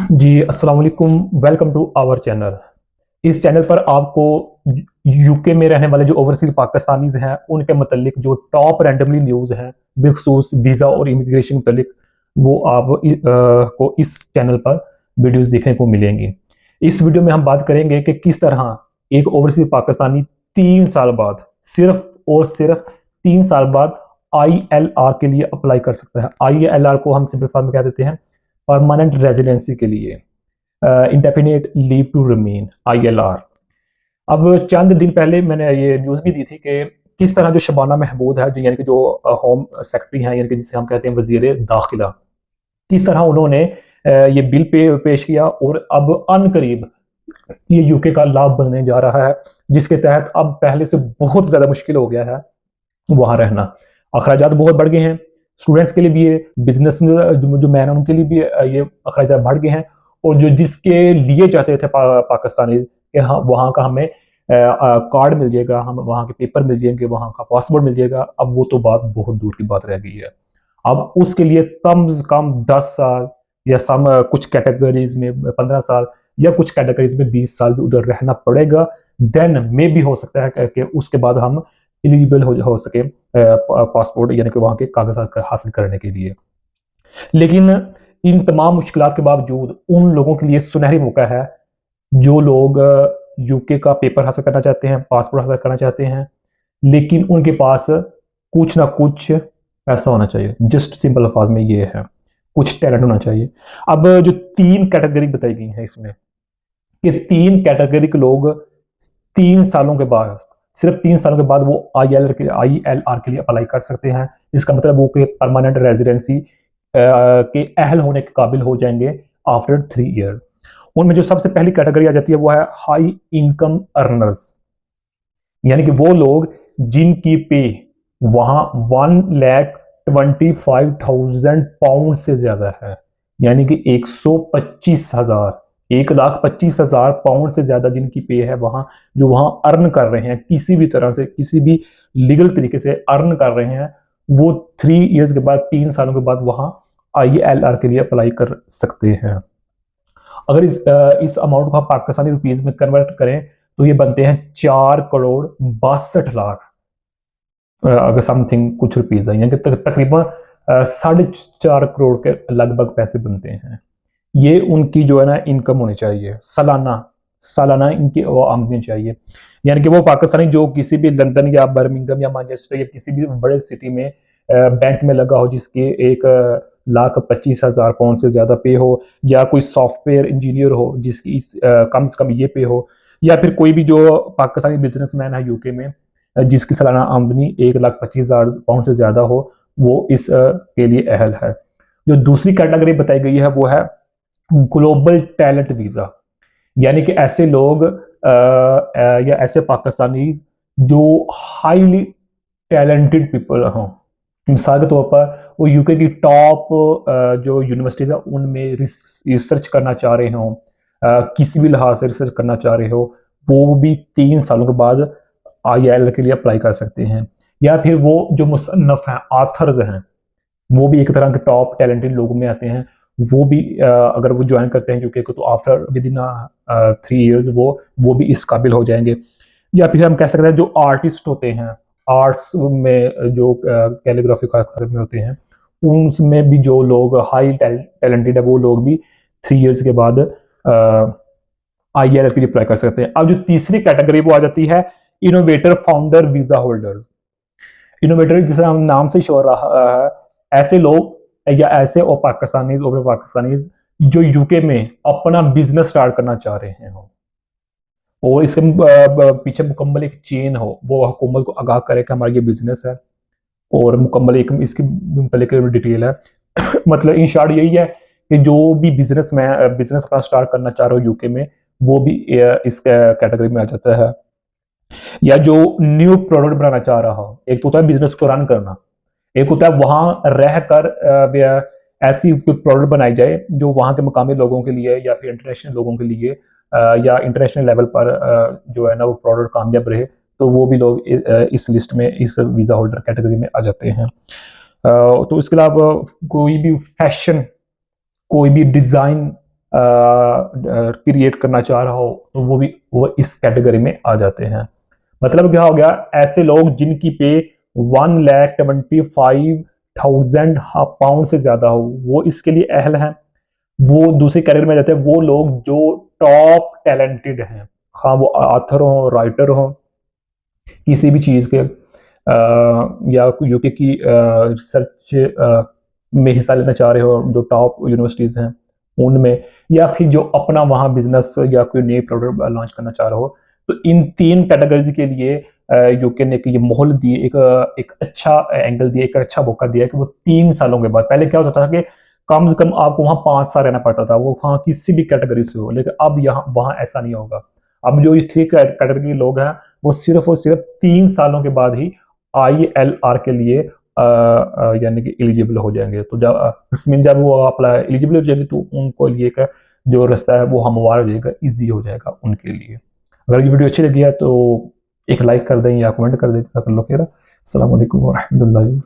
जी अस्सलाम वालेकुम। Welcome to our channel. इस चैनल पर आपको यूके में रहने वाले जो ओवरसीज पाकिस्तानीज हैं उनके मतलब जो टॉप रैंडमली न्यूज़ हैं बिखसूस वीज़ा और इमिग्रेशन के मतलब वो को इस चैनल पर वीडियोस देखने को मिलेंगी। इस वीडियो में हम बात करेंगे कि किस तरह एक ओवरसीज पाकिस्तानी 3 साल बाद सिर्फ और सिर्फ 3 साल बाद ILR के लिए अप्लाई कर सकता है। ILR को हम सिंपल फॉर्म में कह देते हैं परमानेंट रेजिडेंसी के लिए, indefinite leave to remain, ILR। अब चंद दिन पहले मैंने ये न्यूज़ भी दी थी कि किस तरह जो शबाना महमूद है, जो यानी कि जो होम सेक्रेटरी हैं, यानी कि जिसे हम कहते हैं वजीर दाखिला, किस तरह उन्होंने ये बिल पेश किया और अब अनकरीब ये यूके का लाभ बनने जा रहा है, जिसके तहत अब पहले से बहुत ज़्यादा मुश्किल हो गया है वहाँ रहना। अखराजात बहुत बढ़ गए हैं, स्टूडेंट्स के लिए भी ये, बिजनेस जो मैन है उनके लिए भी ये अखराजात बढ़ गए हैं। और जो जिसके लिए चाहते थे पाकिस्तानी कि हाँ वहाँ का हमें कार्ड मिल जाएगा, हम वहाँ के पेपर मिल जाएंगे, वहाँ का पासपोर्ट मिल जाएगा, अब वो तो बात बहुत दूर की बात रह गई है। अब उसके लिए कम से कम 10 साल या कुछ कैटेगरीज में 15 साल या कुछ कैटेगरीज में 20 साल भी उधर रहना पड़ेगा। देन मे भी हो सकता है कि उसके बाद हम एलिजिबल हो सके पासपोर्ट यानी कि वहाँ के कागजात हासिल करने के लिए। लेकिन इन तमाम मुश्किलात के बावजूद उन लोगों के लिए सुनहरी मौका है जो लोग यूके का पेपर हासिल करना चाहते हैं, पासपोर्ट हासिल करना चाहते हैं, लेकिन उनके पास कुछ ना कुछ ऐसा होना चाहिए। जस्ट सिंपल अल्फाज में ये है, कुछ टैलेंट होना चाहिए। अब जो 3 कैटेगरी बताई गई है इसमें, कि 3 कैटेगरी के लोग 3 सालों के बाद, सिर्फ 3 सालों के बाद वो ILR के लिए अप्लाई कर सकते हैं। इसका मतलब वो कि परमानेंट रेजिडेंसी के अहल होने के काबिल हो जाएंगे आफ्टर 3 ईयर। उनमें जो सबसे पहली कैटेगरी आ जाती है वो है हाई इनकम अर्नर्स, यानी कि वो लोग जिनकी पे वहां 1,25,000 पाउंड से ज्यादा है, यानी कि 1,25,000 पाउंड से ज्यादा जिनकी पे है वहां, जो वहां अर्न कर रहे हैं, किसी भी तरह से किसी भी लीगल तरीके से अर्न कर रहे हैं, वो 3 ईयर्स के बाद, 3 सालों के बाद वहां ILR के लिए अप्लाई कर सकते हैं। अगर इस अमाउंट को हम पाकिस्तानी रुपीज में कन्वर्ट करें तो ये बनते हैं 4,62,00,000 अगर समथिंग कुछ रुपीज है, यानी कि तकरीबन 4.5 करोड़ के लगभग पैसे बनते हैं। ये उनकी जो है ना इनकम होनी चाहिए, सालाना सालाना इनकी वो आमदनी चाहिए। यानी कि वो पाकिस्तानी जो किसी भी लंदन या बर्मिंघम या मैनचेस्टर या किसी भी बड़े सिटी में बैंक में लगा हो, जिसके 1,25,000 पाउंड से ज्यादा पे हो, या कोई सॉफ्टवेयर इंजीनियर हो जिसकी कम से कम ये पे हो, या फिर कोई भी जो पाकिस्तानी बिजनेसमैन है यूके में जिसकी सालाना आमदनी 1,25,000 पाउंड से ज्यादा हो, वो इस के लिए अहल है। जो दूसरी कैटेगरी बताई गई है वो है ग्लोबल टैलेंट वीजा, यानी कि ऐसे लोग या ऐसे पाकिस्तानी जो हाईली टैलेंटेड पीपल हों। मिसाल के तौर पर वो यूके की टॉप जो यूनिवर्सिटीज है उनमें रिसर्च करना चाह रहे हों, किसी भी लिहाज से रिसर्च करना चाह रहे हो, वो भी 3 सालों के बाद ILR के लिए अप्लाई कर सकते हैं। या फिर वो जो मुसन्नफ हैं, आथर्स हैं, वो भी एक तरह के टॉप टैलेंटेड लोगों में आते हैं। वो भी अगर वो ज्वाइन करते हैं यूके को तो आफ्टर विद इन 3 ईयर्स वो भी इस काबिल हो जाएंगे। या फिर हम कह सकते हैं जो आर्टिस्ट होते हैं, आर्ट्स में जो कैलीग्राफी खासकर में होते हैं, उनमें भी जो लोग हाई टैलेंटेड है वो लोग भी 3 ईयर्स के बाद ILR के लिए अप्लाई कर सकते हैं। अब जो तीसरी कैटेगरी वो आ जाती है innovator founder visa holders. Innovator जिसे हम नाम से शोर रहा है, ऐसे लोग या ऐसे और पाकिस्तानीज जो यूके में अपना बिजनेस स्टार्ट करना चाह रहे हैं और इसके पीछे मुकम्मल एक चेन हो, वो हुकूमत को आगाह करे कि हमारा ये बिजनेस है और मुकम्मल एक इसकी मुतल्लिक डिटेल है। मतलब इन शॉर्ट यही है कि जो भी बिजनेस अपना स्टार्ट करना चाह रहे हो यूके में, वो भी इस कैटेगरी में आ जाता है। या जो न्यू प्रोडक्ट बनाना चाह रहा हो, एक तो होता है बिजनेस को रन करना, एक होता है वहां रह कर ऐसी प्रोडक्ट बनाई जाए जो वहां के मुकामी लोगों के लिए या फिर इंटरनेशनल लोगों के लिए या इंटरनेशनल लेवल पर जो है ना वो प्रोडक्ट कामयाब रहे, तो वो भी लोग इस लिस्ट में, इस वीज़ा होल्डर कैटेगरी में आ जाते हैं। तो इसके अलावा कोई भी फैशन, कोई भी डिज़ाइन क्रिएट करना चाह रहा हो तो वो इस कैटेगरी में आ जाते हैं। मतलब क्या हो गया, ऐसे लोग जिनकी पे 1,25,000 पाउंड से ज्यादा हो वो इसके लिए अहल हैं। वो दूसरी कैटेगरी में जाते हैं वो लोग जो टॉप टैलेंटेड हैं, हाँ वो ऑथर हो, राइटर हो, किसी भी चीज़ के या यूके की रिसर्च में हिस्सा लेना चाह रहे हो जो टॉप यूनिवर्सिटीज़ हैं उनमें, या फिर जो अपना वहाँ बिजनेस या कोई नई प्रोडक्ट लॉन्च करना चाह रहे हो, तो इन तीन कैटेगरीज के लिए यूके ने ये मोहल दी, एक अच्छा एंगल दिया, एक अच्छा मौका दिया कि वो 3 सालों के बाद, पहले क्या होता था कि कम से कम आपको वहाँ 5 साल रहना पड़ता था, वो वहाँ किसी भी कैटेगरी से हो, लेकिन अब यहाँ वहाँ ऐसा नहीं होगा। अब जो ये 3 कैटेगरी के लोग हैं वो सिर्फ और सिर्फ 3 सालों के बाद ही ILR के लिए यानी कि एलिजिबल हो जाएंगे। तो जब वो अपना एलिजिबल हो जाएंगे तो उनको लिए का जो रास्ता है वो हमवार हो जाएगा, ईजी हो जाएगा उनके लिए। अगर ये वीडियो अच्छी लगी है तो एक लाइक कर दें या कमेंट कर दें, कर लो। अस्सलाम वालेकुम वरहमतुल्लाहि।